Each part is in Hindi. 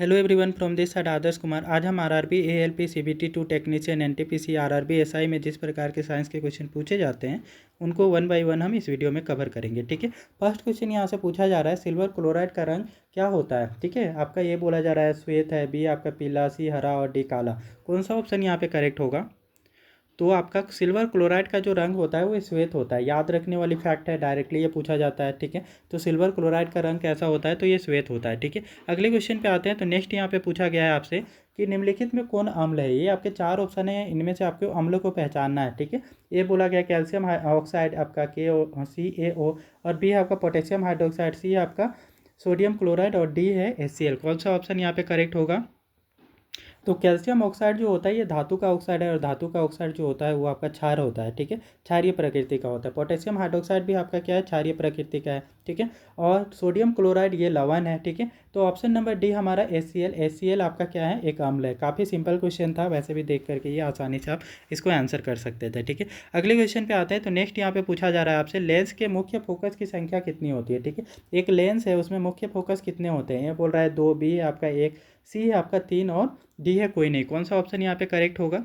Hello everyone from this side Adarsh Kumar. आज हम RRB ALP CBT 2 technician NTPC RRB SI में जिस प्रकार के साइंस के क्वेश्चन पूछे जाते हैं उनको वन बाय वन हम इस वीडियो में कवर करेंगे। ठीक है, फर्स्ट क्वेश्चन यहाँ से पूछा जा रहा है, सिल्वर क्लोराइड का रंग क्या होता है। ठीक है, आपका ये बोला जा रहा है श्वेत है, बी आपका पीला, सी हरा और डी काला। कौन सा ऑप्शन यहाँ पे करेक्ट होगा? तो आपका सिल्वर क्लोराइड का जो रंग होता है वो श्वेत होता है। याद रखने वाली फैक्ट है, डायरेक्टली ये पूछा जाता है। ठीक है, तो सिल्वर क्लोराइड का रंग कैसा होता है? तो ये श्वेत होता है। ठीक है, अगले क्वेश्चन पे आते हैं। तो नेक्स्ट यहाँ पे पूछा गया है आपसे कि निम्नलिखित में कौन अम्ल है। ये आपके चार ऑप्शन है, इनमें से आपको अम्लों को पहचानना है। ठीक है, ये बोला गया कैल्शियम ऑक्साइड आपका KO, CaO, और बी है आपका पोटेशियम हाइड्रोक्साइड, सी है आपका सोडियम क्लोराइड और डी है HCl। कौन सा ऑप्शन यहाँ पे करेक्ट होगा? तो कैल्शियम ऑक्साइड जो होता है ये धातु का ऑक्साइड है, और धातु का ऑक्साइड जो होता है वो आपका क्षार होता है। ठीक है, क्षारीय प्रकृति का होता है। पोटेशियम हाइड्रोक्साइड भी आपका क्या है? क्षारीय प्रकृति का है। ठीक है, और सोडियम क्लोराइड ये लवण है। ठीक है, तो ऑप्शन नंबर डी हमारा HCl आपका क्या है? एक अम्ल है। काफ़ी सिंपल क्वेश्चन था, वैसे भी देख करके ये आसानी से आप इसको आंसर कर सकते थे। ठीक है, अगले क्वेश्चन पे आते हैं। तो नेक्स्ट यहाँ पे पूछा जा रहा है आपसे, लेंस के मुख्य फोकस की संख्या कितनी होती है। ठीक है, एक लेंस है उसमें मुख्य फोकस कितने होते हैं? ये बोल रहा है 2, बी है आपका 1, सी है आपका 3 और डी है कोई नहीं। कौन सा ऑप्शन यहाँ पे करेक्ट होगा?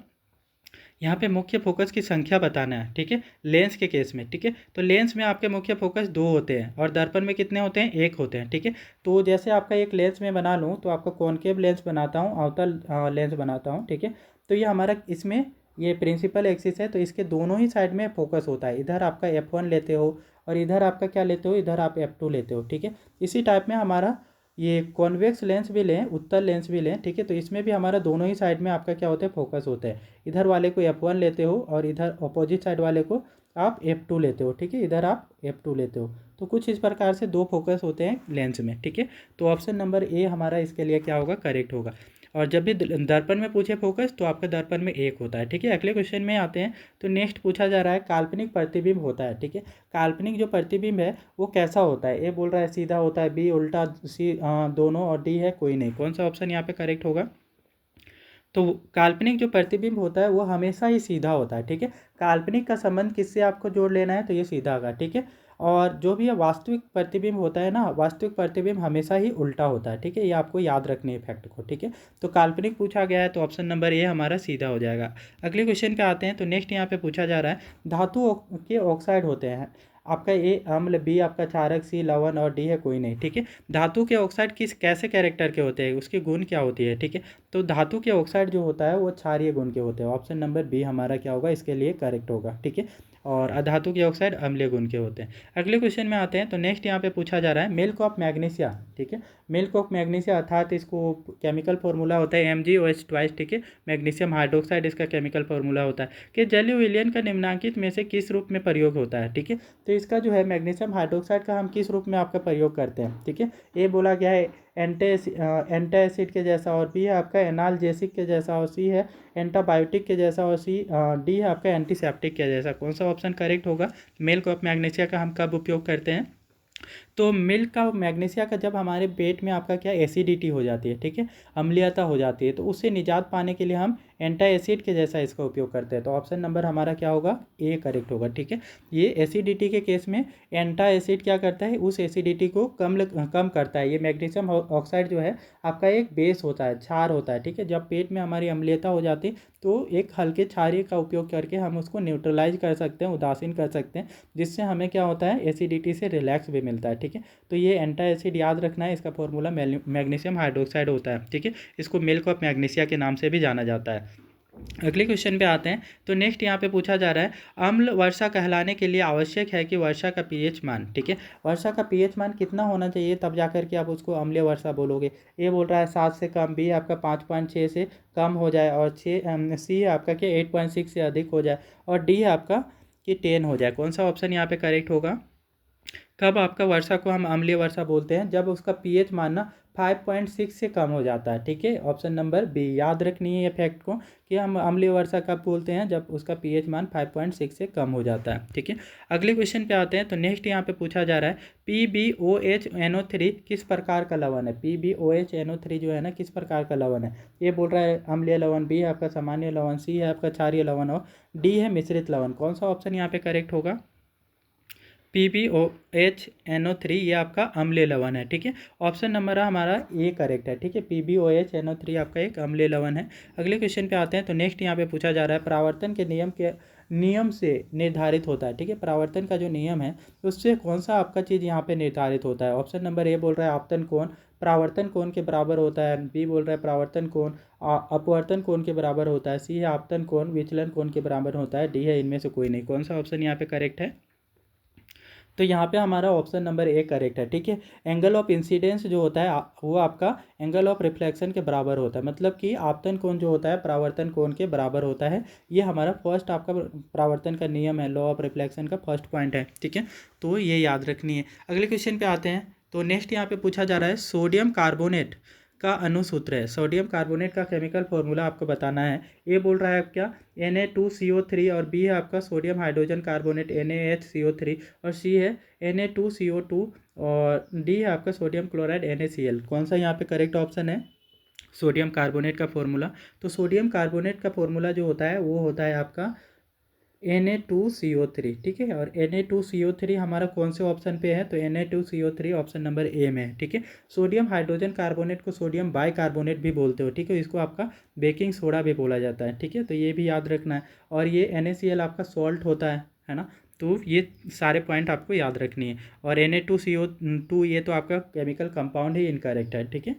यहाँ पे मुख्य फोकस की संख्या बताना है। ठीक है, लेंस के केस में। ठीक है, तो लेंस में आपके मुख्य फोकस 2 होते हैं और दर्पण में कितने होते हैं? 1 होते हैं। ठीक है, तो जैसे आपका एक लेंस में बना लूँ तो आपका कॉनकेव लेंस बनाता हूँ, अवतल लेंस बनाता हूँ। ठीक है, तो ये हमारा इसमें ये प्रिंसिपल एक्सिस है, तो इसके दोनों ही साइड में फोकस होता है। इधर आपका F1 लेते हो और इधर आपका क्या लेते हो? इधर आप F2 लेते हो। ठीक है, इसी टाइप में हमारा ये कॉन्वेक्स लेंस भी लें, उत्तल लेंस भी लें। ठीक है, तो इसमें भी हमारा दोनों ही साइड में आपका क्या होता है? फोकस होता है। इधर वाले को F1 लेते हो और इधर अपोजिट साइड वाले को आप F2 लेते हो। ठीक है, इधर आप F2 लेते हो। तो कुछ इस प्रकार से 2 फोकस होते हैं लेंस में। ठीक है, तो ऑप्शन नंबर ए हमारा इसके लिए क्या होगा? करेक्ट होगा। और जब भी दर्पण में पूछे फोकस तो आपका दर्पण में 1 होता है। ठीक है, अगले क्वेश्चन में आते हैं। तो नेक्स्ट पूछा जा रहा है, काल्पनिक प्रतिबिंब होता है। ठीक है, काल्पनिक जो प्रतिबिंब है वो कैसा होता है? ए बोल रहा है सीधा होता है, बी उल्टा, सी दोनों और डी है कोई नहीं। कौन सा ऑप्शन यहाँ पे करेक्ट होगा? तो काल्पनिक जो प्रतिबिंब होता है वो हमेशा ही सीधा होता है। ठीक है, काल्पनिक का संबंध किससे आपको जोड़ लेना है? तो ये सीधा होगा। ठीक है, और जो भी ये वास्तविक प्रतिबिंब होता है ना, वास्तविक प्रतिबिंब हमेशा ही उल्टा होता है। ठीक है, ये आपको याद रखने है फैक्ट को। ठीक है, तो काल्पनिक पूछा गया है तो ऑप्शन नंबर ए हमारा सीधा हो जाएगा। अगले क्वेश्चन पे आते हैं। तो नेक्स्ट यहाँ पे पूछा जा रहा है, धातु के ऑक्साइड होते हैं। आपका ए अम्ल, बी आपका क्षारक, सी लवण और डी है कोई नहीं। ठीक है, धातु के ऑक्साइड किस कैसे कैरेक्टर के होते हैं? उसकी गुण क्या होती है? ठीक है, तो धातु के ऑक्साइड जो होता है वो क्षारीय गुण के होते हैं। ऑप्शन नंबर बी हमारा क्या होगा? इसके लिए करेक्ट होगा। ठीक है, और अधातु के ऑक्साइड अम्लीय गुण के होते हैं। अगले क्वेश्चन में आते हैं। तो नेक्स्ट यहाँ पे पूछा जा रहा है, मिल्क ऑफ मैग्नीशिया। ठीक है, मिल्क ऑफ मैग्नीशिया अर्थात इसको केमिकल फॉर्मूला होता है MgOH2। ठीक है, मैग्नीशियम हाइड्रोक्साइड इसका केमिकल फॉर्मूला होता है कि जलीय विलयन का निम्नलिखित में से किस रूप में प्रयोग होता है। ठीक है, तो इसका जो है मैग्नीशियम हाइड्रोक्साइड का हम किस रूप में आपका प्रयोग करते हैं? ठीक है, ये बोला गया है एंटा एसिड के जैसा, और बी है आपका एनाल्जेसिक के जैसा, और सी है एंटाबायोटिक के जैसा, और डी है आपका एंटीसेप्टिक के जैसा। कौन सा ऑप्शन करेक्ट होगा? मिल्क ऑफ मैग्नीशिया का हम कब उपयोग करते हैं? तो मिल्क का मैग्नीशिया का जब हमारे पेट में आपका क्या एसिडिटी हो जाती है। ठीक है, अम्लीयता हो जाती है, तो उससे निजात पाने के लिए हम एंटा एसिड के जैसा इसका उपयोग करते हैं। तो ऑप्शन नंबर हमारा क्या होगा? ए करेक्ट होगा। ठीक है, ये एसिडिटी के केस में एंटा एसिड क्या करता है? उस एसिडिटी को कम करता है। ये मैग्नीशियम ऑक्साइड जो है आपका एक बेस होता है, क्षार होता है। ठीक है, जब पेट में हमारी अम्लीयता हो जाती है तो एक हल्के क्षारीय का उपयोग करके हम उसको न्यूट्रलाइज कर सकते हैं, उदासीन कर सकते हैं, जिससे हमें क्या होता है? एसिडिटी से रिलैक्स भी मिलता है। ठीक है, तो ये एंटा एसिड याद रखना है, इसका फॉर्मूला मैग्नीशियम हाइड्रोक्साइड होता है। ठीक है, इसको मिल्क ऑफ मैग्नीशिया के नाम से भी जाना जाता है। अगले क्वेश्चन पे आते हैं। तो नेक्स्ट यहाँ पे पूछा जा रहा है, अम्ल वर्षा कहलाने के लिए आवश्यक है कि वर्षा का पीएच मान। ठीक है, वर्षा का पीएच मान कितना होना चाहिए तब जाकर के आप उसको अम्लीय वर्षा बोलोगे? ये बोल रहा है 7 से कम, बी आपका 5.6 से कम हो जाए, और सी आपका कि 8.6 से अधिक हो जाए, और डी आपका कि 10 हो जाए। कौन सा ऑप्शन यहाँ पे करेक्ट होगा? कब आपका वर्षा को हम अम्लीय वर्षा बोलते हैं? जब उसका पीएच मानना 5.6 से कम हो जाता है। ठीक है, ऑप्शन नंबर बी याद रखनी है ये फैक्ट को कि हम अम्लीय वर्षा कब बोलते हैं? जब उसका पीएच मान 5.6 से कम हो जाता है। ठीक है, अगले क्वेश्चन पे आते हैं। तो नेक्स्ट यहाँ पे पूछा जा रहा है, PbOH NO3 किस प्रकार का लवण है? PbOH NO3 जो है ना, किस प्रकार का लवण है? ये बोल रहा है अम्लीय लवण, बी है आपका सामान्य लवण, सी है आपका क्षारीय लवण, और डी है मिश्रित लवण। कौन सा ऑप्शन यहाँ पे करेक्ट होगा? PbOH NO3 ये आपका अम्लीय लवण है, ठीक है। ऑप्शन नंबर हमारा ए करेक्ट है, ठीक है। PbOH NO3 आपका एक अम्लीय लवण है। अगले क्वेश्चन पे आते हैं। तो नेक्स्ट यहाँ पे पूछा जा रहा है परावर्तन के नियम से निर्धारित होता है, ठीक है। परावर्तन का जो नियम है उससे कौन सा आपका चीज़ यहाँ पे निर्धारित होता है। ऑप्शन नंबर ए बोल रहा है आपतन कोण परावर्तन कोण के बराबर होता है। बी बोल रहा है परावर्तन कोण अपवर्तन कोण के बराबर होता है। सी है आपतन कोण विचलन कोण के बराबर होता है। डी है इनमें से कोई नहीं। कौन सा ऑप्शन यहाँ पे करेक्ट है। तो यहाँ पे हमारा ऑप्शन नंबर ए करेक्ट है, ठीक है। एंगल ऑफ इंसिडेंस जो होता है वो आपका एंगल ऑफ रिफ्लेक्शन के बराबर होता है, मतलब कि आपतन कोण जो होता है परावर्तन कोण के बराबर होता है। ये हमारा फर्स्ट आपका परावर्तन का नियम है, लॉ ऑफ रिफ्लेक्शन का फर्स्ट पॉइंट है, ठीक है। तो ये याद रखनी है। अगले क्वेश्चन पे आते हैं। तो नेक्स्ट यहाँ पे पूछा जा रहा है सोडियम कार्बोनेट का अणुसूत्र है। सोडियम कार्बोनेट का केमिकल फॉर्मूला आपको बताना है। ए बोल रहा है क्या Na2CO3 और बी है आपका सोडियम हाइड्रोजन कार्बोनेट NaHCO3 और सी है Na2CO2 और डी है आपका सोडियम क्लोराइड NaCl। कौन सा यहाँ पे करेक्ट ऑप्शन है सोडियम कार्बोनेट का फॉर्मूला। तो सोडियम कार्बोनेट का फॉर्मूला जो होता है वो होता है आपका Na2CO3, ठीक है। और Na2CO3 हमारा कौन से ऑप्शन पे है। तो Na2CO3 ऑप्शन नंबर ए में है, ठीक है। सोडियम हाइड्रोजन कार्बोनेट को सोडियम बाइकार्बोनेट भी बोलते हो, ठीक है। इसको आपका बेकिंग सोडा भी बोला जाता है, ठीक है। तो ये भी याद रखना है। और ये NaCl आपका सॉल्ट होता है ना। तो ये सारे पॉइंट आपको याद रखनी है। और Na2CO2 ये तो आपका केमिकल कंपाउंड ही इनकरेक्ट है, ठीक है।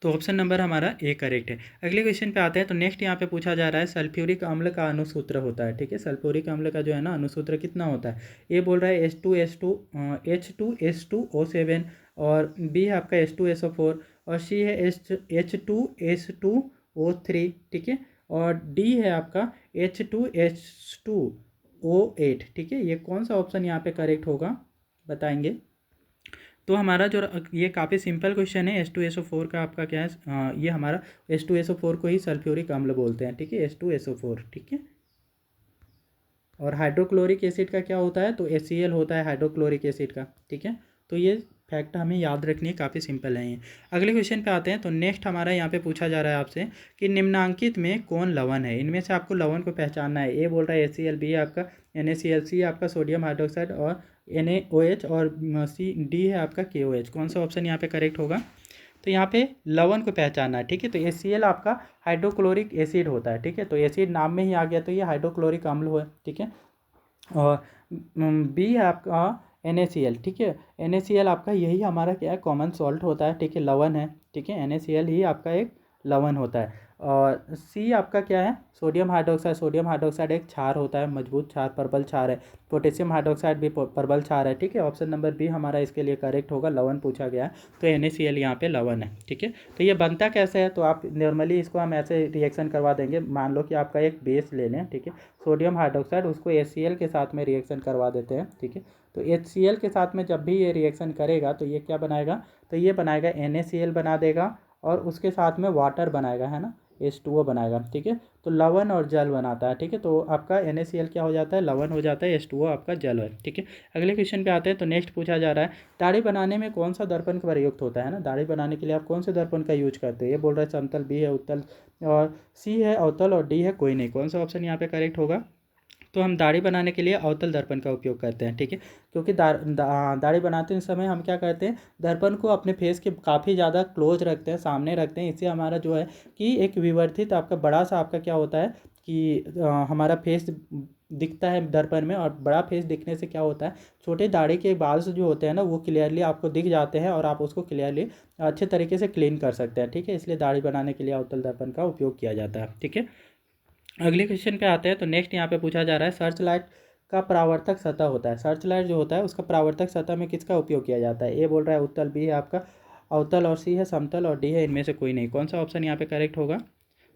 तो ऑप्शन नंबर हमारा ए करेक्ट है। अगले क्वेश्चन पे आते हैं। तो नेक्स्ट यहाँ पे पूछा जा रहा है सल्फ्यूरिक अम्ल का अणुसूत्र होता है, ठीक है। सल्फ्यूरिक अम्ल का जो है ना अणुसूत्र कितना होता है। ए बोल रहा है H2S2O7 और बी है आपका H2SO4 और सी है H2S2O3, ठीक है। और डी है आपका H2H2O8, ठीक है। ये कौन सा ऑप्शन यहाँ पे करेक्ट होगा बताएंगे। तो हमारा जो ये काफ़ी सिंपल क्वेश्चन है। H2SO4 का आपका क्या है ये हमारा H2SO4 को ही सल्फ्यूरिक अम्ल बोलते हैं, ठीक है। H2SO4, ठीक है। और हाइड्रोक्लोरिक एसिड का क्या होता है। तो HCl होता है हाइड्रोक्लोरिक एसिड का, ठीक है। तो ये फैक्ट हमें याद रखनी है, काफ़ी सिंपल है ये। अगले क्वेश्चन पे आते हैं। तो नेक्स्ट हमारा यहाँ पे पूछा जा रहा है आपसे कि निम्नांकित में कौन लवण है। इनमें से आपको लवण को पहचानना है। ए बोल रहा है HCl, बी आपका NaCl, सी आपका सोडियम हाइड्रोक्साइड और NaOH और सी डी है आपका KOH। कौन सा ऑप्शन यहाँ पे करेक्ट होगा। तो यहाँ पे लवण को पहचानना है, ठीक है। तो HCl आपका हाइड्रोक्लोरिक एसिड होता है, ठीक है। तो एसिड नाम में ही आ गया, तो ये हाइड्रोक्लोरिक अम्ल है, ठीक है। और बी है आपका NaCl, ठीक है। NaCl आपका यही हमारा क्या है कॉमन सॉल्ट होता है, ठीक है, लवण है, ठीक है। NaCl ही आपका एक लवण होता है। और सी आपका क्या है सोडियम हाइड्रोक्साइड। सोडियम हाइड्रोक्साइड एक क्षार होता है, मजबूत क्षार, प्रबल क्षार है। पोटेशियम हाइड्रोक्साइड भी प्रबल क्षार है, ठीक है। ऑप्शन नंबर बी हमारा इसके लिए करेक्ट होगा, लवण पूछा गया है। तो NaCl यहाँ पे लवण है, ठीक है। तो ये बनता कैसे है। तो आप नॉर्मली इसको हम ऐसे रिएक्शन करवा देंगे। मान लो कि आपका एक बेस ले लें, ठीक है, सोडियम हाइड्रोक्साइड, उसको HCl के साथ में रिएक्शन करवा देते हैं, ठीक है। तो HCl के साथ में जब भी ये रिएक्शन करेगा तो ये क्या बनाएगा। तो ये बनाएगा NaCl बना देगा और उसके साथ में वाटर बनाएगा, है ना, H2O बनाएगा, ठीक है। तो लवण और जल बनाता है, ठीक है। तो आपका NaCl क्या हो जाता है लवण हो जाता है, H2O आपका जल है, ठीक है। अगले क्वेश्चन पे आते हैं। तो नेक्स्ट पूछा जा रहा है दाढ़ी बनाने में कौन सा दर्पण का प्रयुक्त होता है ना। दाढ़ी बनाने के लिए आप कौन से दर्पण का यूज करते हैं। ये बोल रहा है समतल, बी है उत्तल और सी है अवतल और डी है कोई नहीं। कौन सा ऑप्शन यहाँ पे करेक्ट होगा। तो हम दाढ़ी बनाने के लिए अवतल दर्पण का उपयोग करते हैं, ठीक है। क्योंकि दाढ़ी बनाते समय हम क्या करते हैं दर्पण को अपने फेस के काफ़ी ज़्यादा क्लोज रखते हैं, सामने रखते हैं। इससे हमारा जो है कि एक विवर्धित आपका बड़ा सा आपका क्या होता है कि हमारा फेस दिखता है दर्पण में। और बड़ा फेस दिखने से क्या होता है छोटे दाढ़ी के बाल जो होते हैं ना वो क्लियरली आपको दिख जाते हैं और आप उसको क्लियरली अच्छे तरीके से क्लीन कर सकते हैं, ठीक है। इसलिए दाढ़ी बनाने के लिए अवतल दर्पण का उपयोग किया जाता है, ठीक है। अगले क्वेश्चन पे आते हैं। तो नेक्स्ट यहाँ पे पूछा जा रहा है सर्च लाइट का परावर्तक सतह होता है। सर्च लाइट जो होता है उसका परावर्तक सतह में किसका उपयोग किया जाता है। ए बोल रहा है उत्तल, बी है आपका अवतल और सी है समतल और डी है इनमें से कोई नहीं। कौन सा ऑप्शन यहाँ पे करेक्ट होगा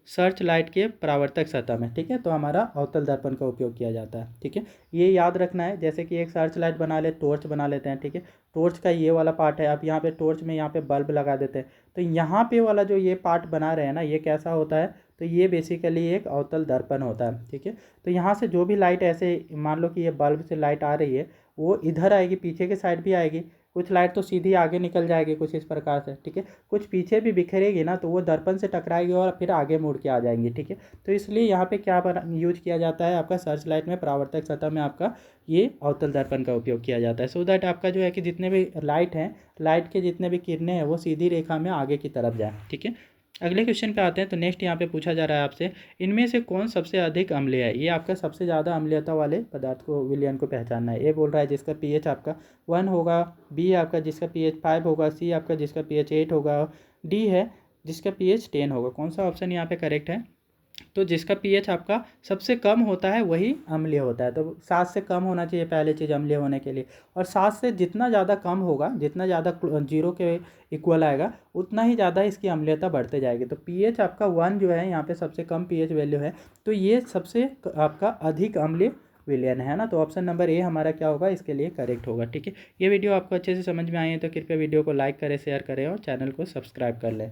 सर्च लाइट के परावर्तक सतह में, ठीक है। तो हमारा अवतल दर्पण का उपयोग किया जाता है, ठीक है। ये याद रखना है। जैसे कि एक सर्च लाइट बना ले, टॉर्च बना लेते हैं, ठीक है। टॉर्च का ये वाला पार्ट है, आप यहाँ पे टॉर्च में यहाँ पे बल्ब लगा देते हैं। तो यहाँ पे वाला जो ये पार्ट बना रहे हैं ना ये कैसा होता है। तो ये बेसिकली एक अवतल दर्पण होता है, ठीक है। तो यहाँ से जो भी लाइट ऐसे मान लो कि ये बल्ब से लाइट आ रही है वो इधर आएगी, पीछे के साइड भी आएगी, कुछ लाइट तो सीधी आगे निकल जाएगी कुछ इस प्रकार से, ठीक है। कुछ पीछे भी बिखरेगी ना तो वो दर्पण से टकराएगी और फिर आगे मुड़ के आ जाएंगी, ठीक है। तो इसलिए यहाँ पे क्या यूज किया जाता है आपका सर्च लाइट में, परावर्तक सतह में आपका ये अवतल दर्पण का उपयोग किया जाता है, सो दैट आपका जो है कि जितने भी लाइट हैं, लाइट के जितने भी किरणें हैं वो सीधी रेखा में आगे की तरफ जाए, ठीक है। अगले क्वेश्चन पे आते हैं। तो नेक्स्ट यहाँ पे पूछा जा रहा है आपसे, इनमें से कौन सबसे अधिक अम्लीय है। ये आपका सबसे ज़्यादा अम्लीयता वाले पदार्थ को, विलयन को पहचानना है। ए बोल रहा है जिसका पीएच आपका 1 होगा, बी आपका जिसका पीएच 5 होगा, सी आपका जिसका पीएच 8 होगा, डी है जिसका पीएच 10 होगा। कौन सा ऑप्शन यहाँ पे करेक्ट है। तो जिसका पीएच आपका सबसे कम होता है वही अम्लीय होता है। तो 7 से कम होना चाहिए पहली चीज़ अम्लीय होने के लिए, और 7 से जितना ज़्यादा कम होगा, जितना ज़्यादा 0 के इक्वल आएगा उतना ही ज़्यादा इसकी अम्लीयता बढ़ते जाएगी। तो पीएच आपका 1 जो है यहाँ पे सबसे कम पीएच वैल्यू है, तो ये सबसे आपका अधिक अम्लीय विलयन है ना। तो ऑप्शन नंबर ए हमारा क्या होगा, इसके लिए करेक्ट होगा, ठीक है। ये वीडियो आपको अच्छे से समझ में आई है तो कृपया वीडियो को लाइक करें, शेयर करें और चैनल को सब्सक्राइब कर लें।